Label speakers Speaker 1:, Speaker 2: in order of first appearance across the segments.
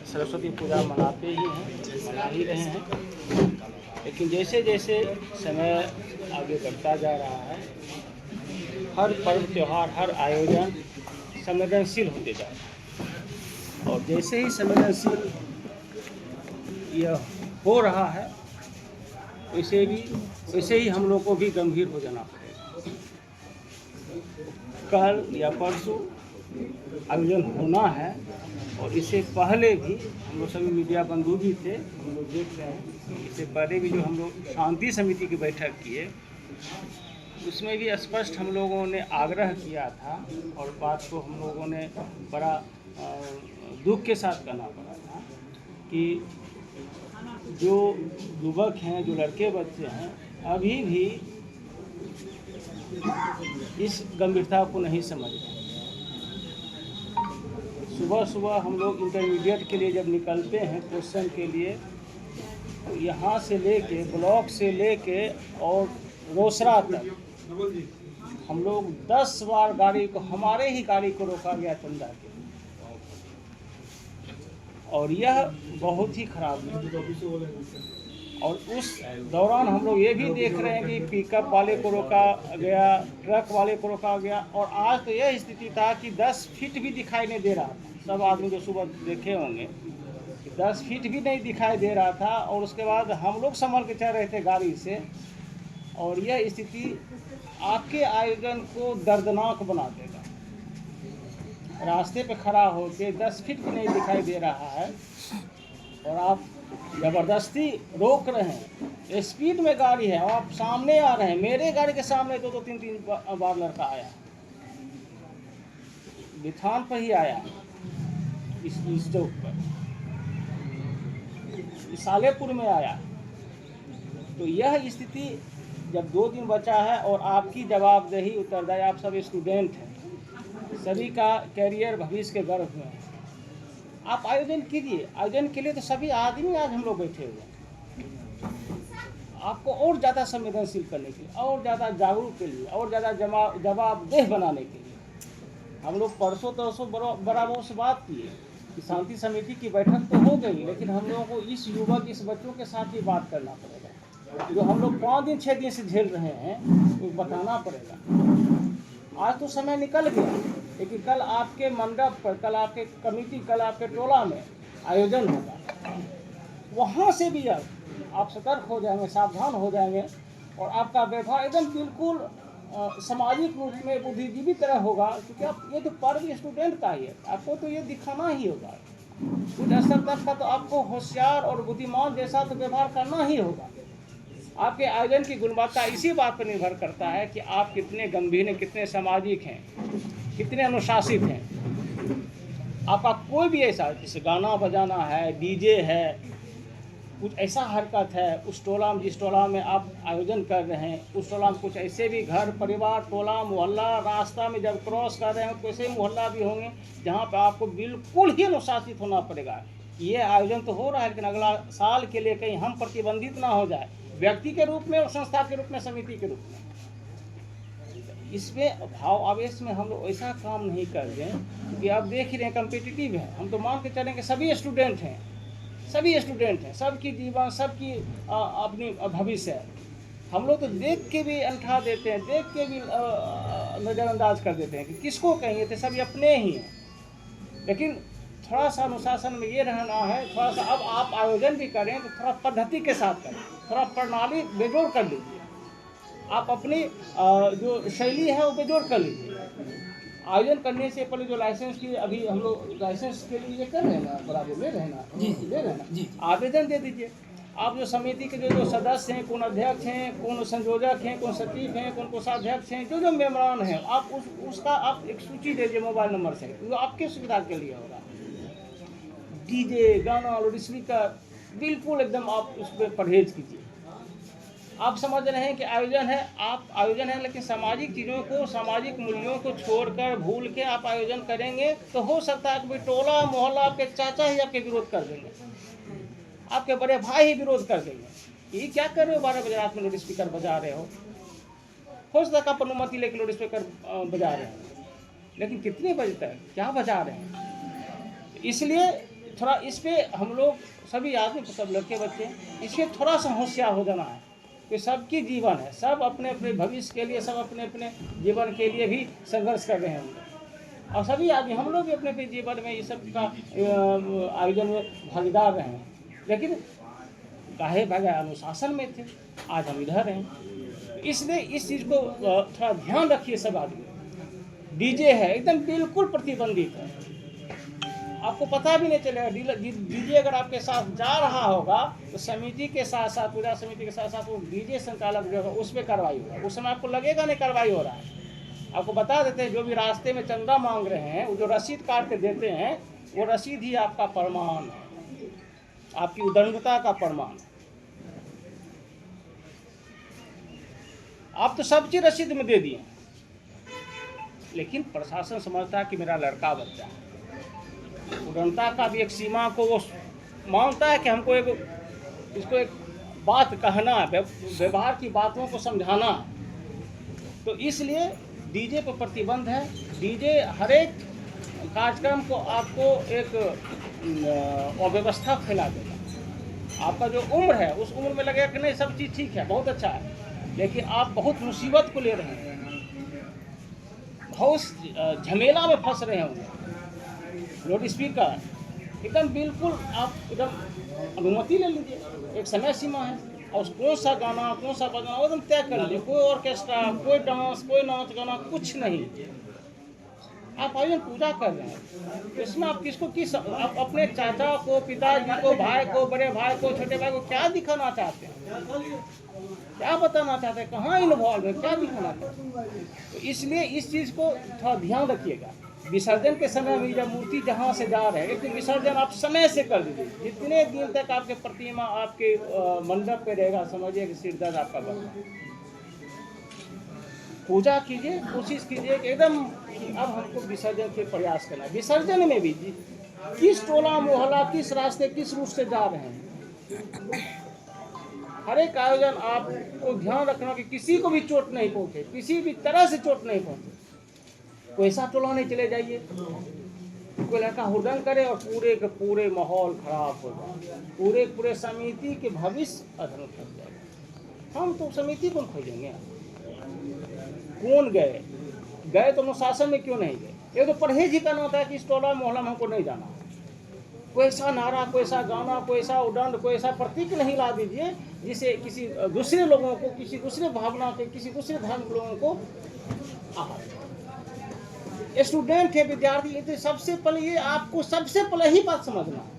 Speaker 1: सरस्वती पूजा मनाते ही हैं, मना ही रहे हैं। लेकिन जैसे जैसे समय आगे बढ़ता जा रहा है, हर पर्व त्यौहार, हर आयोजन संवेदनशील होते जा रहा है। और जैसे ही संवेदनशील यह हो रहा है, वैसे ही हम लोग को भी गंभीर हो जाना पड़ेगा। कल या परसों आयोजन होना है, और इससे पहले भी हम लोग सभी मीडिया बंधु भी थे, हम लोग देख रहे हैं। इससे पहले भी जो हम लोग शांति समिति की बैठक किए, उसमें भी स्पष्ट हम लोगों ने आग्रह किया था, और बात को हम लोगों ने बड़ा दुख के साथ कहना पड़ा था कि जो युवक हैं, जो लड़के बच्चे हैं, अभी भी इस गंभीरता को नहीं समझ रहे। सुबह सुबह हम लोग इंटरमीडिएट के लिए जब निकलते हैं क्वेश्चन के लिए, तो यहाँ से लेके ब्लॉक से लेके और रोसड़ा तक हम लोग 10 बार गाड़ी को, हमारे ही गाड़ी को रोका गया चंदा के। और यह बहुत ही खराब है। और उस दौरान हम लोग ये भी देख रहे हैं कि पिकअप वाले को रोका गया, ट्रक वाले को रोका गया। और आज तो यह स्थिति था कि 10 फीट भी दिखाई नहीं दे रहा था। सब आदमी जो सुबह देखे होंगे कि 10 फीट भी नहीं दिखाई दे रहा था, और उसके बाद हम लोग संभल के चल रहे थे गाड़ी से। और यह स्थिति आपके आयोजन को दर्दनाक बना देगा। रास्ते पे खड़ा होकर 10 फीट भी नहीं दिखाई दे रहा है, और आप ज़बरदस्ती रोक रहे हैं। स्पीड में गाड़ी है, आप सामने आ रहे हैं। मेरे गाड़ी के सामने दो 3 बार लड़का आया, बिथान पर ही आया, इस चौक पर, इस सालेपुर में आया। तो यह स्थिति जब 2 दिन बचा है, और आपकी जवाबदेही उत्तरदायी, आप सब स्टूडेंट हैं, सभी का कैरियर भविष्य के गर्भ में है। आप आयोजन कीजिए। आयोजन के लिए तो सभी आदमी आज हम लोग बैठे हुए हैं, आपको और ज़्यादा संवेदनशील करने के लिए, और ज़्यादा जागरूक के लिए, और ज़्यादा जवाबदेह बनाने के लिए। हम लोग परसों तरसों बराबर से बात किए कि शांति समिति की बैठक तो हो गई, लेकिन हम लोगों को इस युवक, इस बच्चों के साथ ही बात करना पड़ेगा। जो हम लोग 5 दिन 6 दिन से झेल रहे हैं, वो बताना पड़ेगा। आज तो समय निकल गया, लेकिन कल आपके मंडप पर, कल आपके कमेटी, कल आपके टोला में आयोजन होगा। वहाँ से भी आप सतर्क हो जाएंगे, सावधान हो जाएंगे, और आपका व्यवहार एकदम बिल्कुल सामाजिक रूप में बुद्धिजीवी तरह होगा। क्योंकि आप, ये तो पर्व स्टूडेंट का ही है, आपको तो ये दिखाना ही होगा। कुछ स्तर तक का तो आपको होशियार और बुद्धिमान जैसा तो व्यवहार करना ही होगा। आपके आयोजन की गुणवत्ता इसी बात पर निर्भर करता है कि आप कितने गंभीर हैं, कितने सामाजिक हैं, कितने अनुशासित हैं। आपका कोई भी ऐसा, जैसे गाना बजाना है, डीजे है, कुछ ऐसा हरकत है उस टोला में, जिस टोला में आप आयोजन कर रहे हैं, उस टोला में कुछ ऐसे भी घर परिवार, टोला, मोहल्ला, रास्ता में जब क्रॉस कर रहे हैं, तो ऐसे मोहल्ला भी होंगे जहाँ पर आपको बिल्कुल ही अनुशासित होना पड़ेगा। ये आयोजन तो हो रहा है, लेकिन अगला साल के लिए कहीं हम प्रतिबंधित ना हो जाए, व्यक्ति के रूप में और संस्था के रूप में, समिति के रूप में। इसमें भाव आवेश में हम लोग ऐसा काम नहीं कर दें कि आप देख ही रहे हैं कम्पिटिटिव है। हम तो मान के चलें कि सभी स्टूडेंट हैं, सबकी जीवन, सबकी अपनी भविष्य है। हम लोग तो देख के भी अंठा देते हैं, देख के भी नज़रअंदाज कर देते हैं कि किसको कहेंगे, तो सभी अपने ही हैं। लेकिन थोड़ा सा अनुशासन में ये रहना है, थोड़ा सा। अब आप आयोजन भी करें तो थोड़ा पद्धति के साथ करें, थोड़ा प्रणाली बेजोड़ कर लीजिए। आप अपनी जो शैली है वो बेजोड़ कर लीजिए। आयोजन करने से पहले जो लाइसेंस की, अभी हम लोग लाइसेंस के लिए कर रहे हैं ना, बराबर ले रहे हैं ना, ले रहे हैं ना, आवेदन दे दीजिए। आप जो समिति के जो सदस्य हैं, कौन अध्यक्ष हैं, कौन संयोजक हैं, कौन सचिव हैं, कौन कोषाध्यक्ष हैं, जो मेम्बरान हैं, आप उसका आप एक सूची दे दीजिए मोबाइल नंबर से, जो आपके सुविधा के लिए होगा। डीजे, गाना, लाउड स्पीकर, बिल्कुल एकदम आप उस पर परहेज कीजिए। आप समझ रहे हैं कि आयोजन है, आप आयोजन है, लेकिन सामाजिक चीज़ों को, सामाजिक मूल्यों को छोड़कर, भूल के आप आयोजन करेंगे तो हो सकता है कि टोला मोहल्ला, आपके चाचा ही आपके विरोध कर देंगे, आपके बड़े भाई ही विरोध कर देंगे। ये क्या कर रहे हो, 12 बजे रात में लाउड स्पीकर बजा रहे हो सकता है आप अनुमति लेकर लाउड स्पीकर बजा रहे हैं, लेकिन कितने बजे तक क्या बजा रहे हैं। इसलिए थोड़ा इस पे हम लोग सभी आदमी, सब लड़के बच्चे, इस पे थोड़ा सा होशियार हो जाना है कि सबकी जीवन है, सब अपने अपने भविष्य के लिए, सब अपने अपने जीवन के लिए भी संघर्ष कर रहे हैं। और सभी आदमी, हम लोग भी अपने अपने जीवन में ये सब का आयोजन में भागीदार रहे हैं, लेकिन काहे बगैर अनुशासन में थे, आज हम इधर हैं। इसलिए इस चीज़ को थोड़ा ध्यान रखिए सब आदमी। डीजे है एकदम बिल्कुल प्रतिबंधित है, आपको पता भी नहीं चलेगा। डीजे अगर आपके साथ जा रहा होगा तो समिति के साथ साथ, पूजा समिति के साथ साथ वो डीजे संचालक जो होगा उस पर कार्रवाई होगा। उस समय आपको लगेगा नहीं कार्रवाई हो रहा है। आपको बता देते हैं, जो भी रास्ते में चंदा मांग रहे हैं, वो जो रसीद काट के देते हैं, वो रसीद ही आपका प्रमाण है, आपकी उदंडता का प्रमाण है। आप तो सब चीज रसीद में दे दिए, लेकिन प्रशासन समझता है कि मेरा लड़का बच्चा है। उदंडता का भी एक सीमा को वो मानता है कि हमको इसको एक बात कहना है, व्यवहार की बातों को समझाना है। तो इसलिए डीजे पर प्रतिबंध है। डीजे हर एक कार्यक्रम को आपको एक अव्यवस्था फैला देगा। आपका जो उम्र है उस उम्र में लगेगा कि नहीं सब चीज़ ठीक है, बहुत अच्छा है, लेकिन आप बहुत मुसीबत को ले रहे हैं, बहुत झमेला में फंस रहे होंगे। लाउड स्पीकर एकदम बिल्कुल आप एकदम अनुमति ले लीजिए, एक समय सीमा है, और कौन सा गाना कौन सा बजाना वो एकदम तय कर लीजिए। कोई ऑर्केस्ट्रा, कोई डांस, कोई नाच गाना कुछ नहीं। आप आयोजन पूजा कर रहे हैं, तो इसमें आप किसको किस, आप अपने चाचा को, पिताजी को, भाई को, बड़े भाई को, छोटे भाई को क्या दिखाना चाहते हैं, क्या बताना चाहते हैं, कहाँ इन्वॉल्व है, क्या दिखाना चाहते हैं। तो इसलिए इस चीज़ को थोड़ा ध्यान रखिएगा। विसर्जन के समय में जब मूर्ति जहाँ से जा रहे हैं, लेकिन विसर्जन आप समय से कर दीजिए। जितने दिन तक आपके प्रतिमा आपके मंडप पे रहेगा, समझिए कि सिर दर्द आपका बढ़। पूजा कीजिए, कोशिश कीजिए कि एकदम अब हमको विसर्जन के प्रयास करना है। विसर्जन में भी किस टोला मोहल्ला, किस रास्ते, किस रूट से जा रहे हैं, हर एक आयोजन आपको ध्यान रखना कि किसी को भी चोट नहीं पहुंचे, किसी भी तरह से चोट नहीं पहुंचे। कोई ऐसा टोला नहीं चले जाइए, कोई लड़का हुड़दंग करे और पूरे के पूरे माहौल खराब हो जाए, पूरे समिति के भविष्य अधर फंस जाएगा। हम तो समिति को खोजेंगे, कौन गए तो अनुशासन में क्यों नहीं गए? ये तो परहेज ही करना होता है कि इस टोला मोहल्ला में हमको नहीं जाना। कोई ऐसा नारा, कोई ऐसा गाना, कोई ऐसा उदंड, कोई ऐसा प्रतीक नहीं ला दीजिए जिसे किसी दूसरे लोगों को, किसी दूसरे भावना के, किसी दूसरे धर्म के लोगों को आहत। स्टूडेंट है, विद्यार्थी है, तो सबसे पहले ये आपको सबसे पहले ही बात समझना है।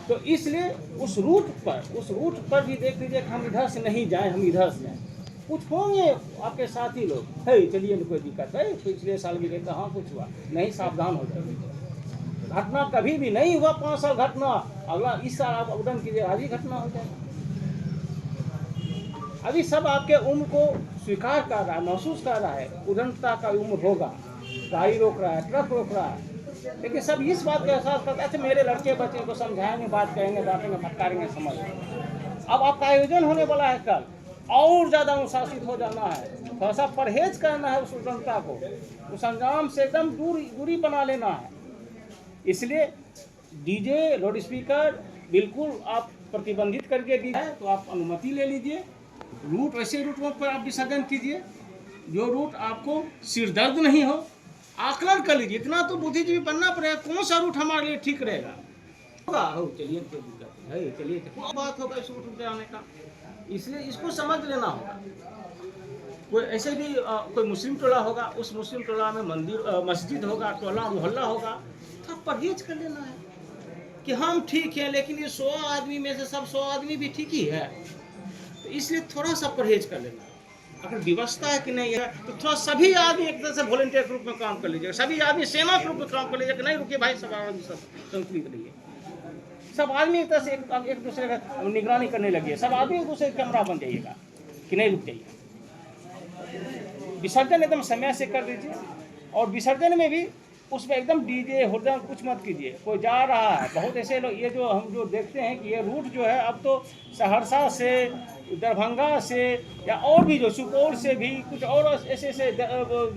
Speaker 1: तो इसलिए उस रूट पर भी देख लीजिए कि हम इधर से नहीं जाएं, हम इधर से जाएं। कुछ होंगे आपके साथी लोग, है चलिए कोई दिक्कत है, पिछले साल भी देखा, हाँ कुछ हुआ नहीं, सावधान हो जाए। घटना कभी भी नहीं हुआ 5 साल घटना, अगला इस साल आप उदन कीजिए, आज ही घटना हो जाए। अभी सब आपके उम्र को स्वीकार कर रहा है, महसूस कर रहा है, उदंडता का उम्र होगा। गाड़ी रोक रहा है, ट्रक रोक रहा है, लेकिन सब इस बात का एहसास करता है, अच्छा मेरे लड़के बच्चे को समझाएंगे, बात करेंगे, डांटेंगे, फटकारेंगे, समझ। अब आपका आयोजन होने वाला है कल, और ज़्यादा अनुशासित हो जाना है, थोड़ा सा परहेज करना है, उस उदंडता को, उस अंजाम से एकदम दूरी बना लेना है। इसलिए डीजे, लाउड स्पीकर बिल्कुल आप प्रतिबंधित करके दी है, तो आप अनुमति ले लीजिए। रूट वैसे रूटों पर आप विसर्जन कीजिए जो रूट आपको सिरदर्द नहीं हो। आकलन कर लीजिए, इतना तो बुद्धिजीवी बनना पड़ेगा, कौन सा रूट हमारे लिए ठीक रहेगा। चलिए कोई दिक्कत है, चलिए क्या बात होगा इस रूट पे आने का, इसलिए इसको समझ लेना होगा। कोई ऐसे भी कोई मुस्लिम टोला होगा, उस मुस्लिम टोला में मंदिर, मस्जिद होगा, टोला मोहल्ला होगा, तो परहेज कर लेना है कि हम ठीक हैं, लेकिन ये 100 आदमी में से सब 100 आदमी भी ठीक ही है, तो इसलिए थोड़ा सा परहेज कर लेना। अगर व्यवस्था है कि नहीं है, तो थोड़ा सभी आदमी एक तरह से वॉलंटियर के रूप में काम कर लीजिएगा, सभी आदमी सेना के रूप में काम कर लीजिएगा कि नहीं रुकिए भाई, सब आदमी सब संतुलित रहिए, सब आदमी एक तरह से एक दूसरे का निगरानी करने लगिए, सब आदमी एक दूसरे कैमरा बन जाइएगा कि नहीं रुक जाइए। विसर्जन एकदम समय से कर दीजिए, और विसर्जन में भी उसमें एकदम डीजे हुड़दंग कुछ मत कीजिए। कोई जा रहा है, बहुत ऐसे लोग ये जो हम जो देखते हैं कि ये रूट जो है अब तो सहरसा से, दरभंगा से या और भी जो सुपौल से भी कुछ और ऐसे ऐसे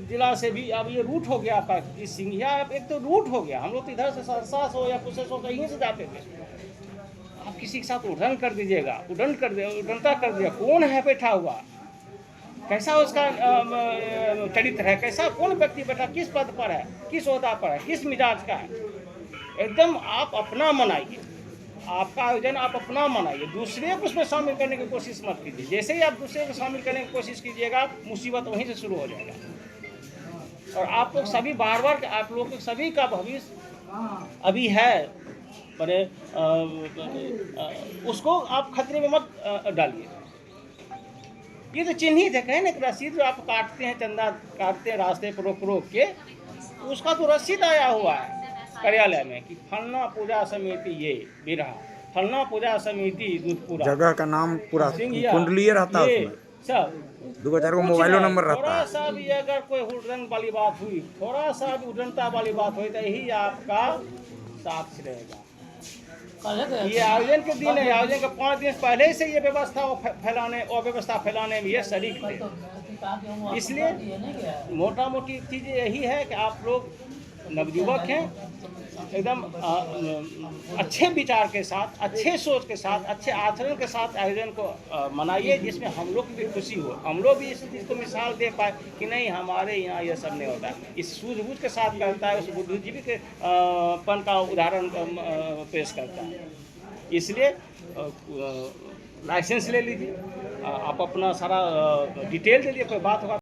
Speaker 1: जिला से भी अब ये रूट हो गया आपका। इस सिंघिया अब एक तो रूट हो गया। हम लोग तो इधर से सहरसा से या कुछ से यहीं से जाते थे। आप किसी के साथ उड़न कर दीजिएगा, उड़नता कर दिया, कौन है बैठा हुआ, कैसा उसका चरित्र है, कैसा कौन व्यक्ति बैठा, किस पद पर है, किस ओहदा पर है, किस मिजाज का है। एकदम आप अपना मनाइए, आपका आयोजन आप अपना मनाइए, दूसरे को उसमें शामिल करने की कोशिश मत कीजिए। जैसे ही आप दूसरे को शामिल करने की कोशिश कीजिएगा, मुसीबत वहीं से शुरू हो जाएगा। और आप लोग सभी बार बार आप लोग सभी का भविष्य अभी है, बड़े उसको आप खतरे में मत डालिए। ये तो चिन्हित है, कहें ना रसीद जो आप काटते हैं, चंदा काटते हैं रास्ते पर रोक रोक के, उसका तो रसीद आया हुआ है कार्यालय में कि फलना पूजा समिति ये बिरहा, फलना पूजा समिति दूधपुरा,
Speaker 2: जगह का नाम पूरा कुंडलीय रहता है उसमें,
Speaker 1: सब
Speaker 2: 2-4 मोबाइलो नंबर रहता
Speaker 1: थोड़ा
Speaker 2: है।
Speaker 1: सा भी अगर कोई हुड़दंग वाली बात हुई, थोड़ा सा भी उड़नता वाली बात हुई, तो यही आपका साक्ष्य रहेगा। ये आयोजन के दिन है, आयोजन के 5 दिन पहले से ये व्यवस्था फैलाने और व्यवस्था फैलाने में ये शरीक थे। इसलिए मोटा मोटी चीज़ यही है कि आप लोग नवयुवक हैं, एकदम अच्छे विचार के साथ, अच्छे सोच के साथ, अच्छे आचरण के साथ आयोजन को मनाइए, जिसमें हम लोग की भी खुशी हो, हम लोग भी इस चीज़ को मिसाल दे पाए कि नहीं हमारे यहाँ ये सब नहीं होता है। इस सूझबूझ के साथ करता है, उस बुद्धिजीवी के पन का उदाहरण पेश करता है। इसलिए लाइसेंस ले लीजिए, आप अपना सारा डिटेल दे दीजिए, कोई बात होगा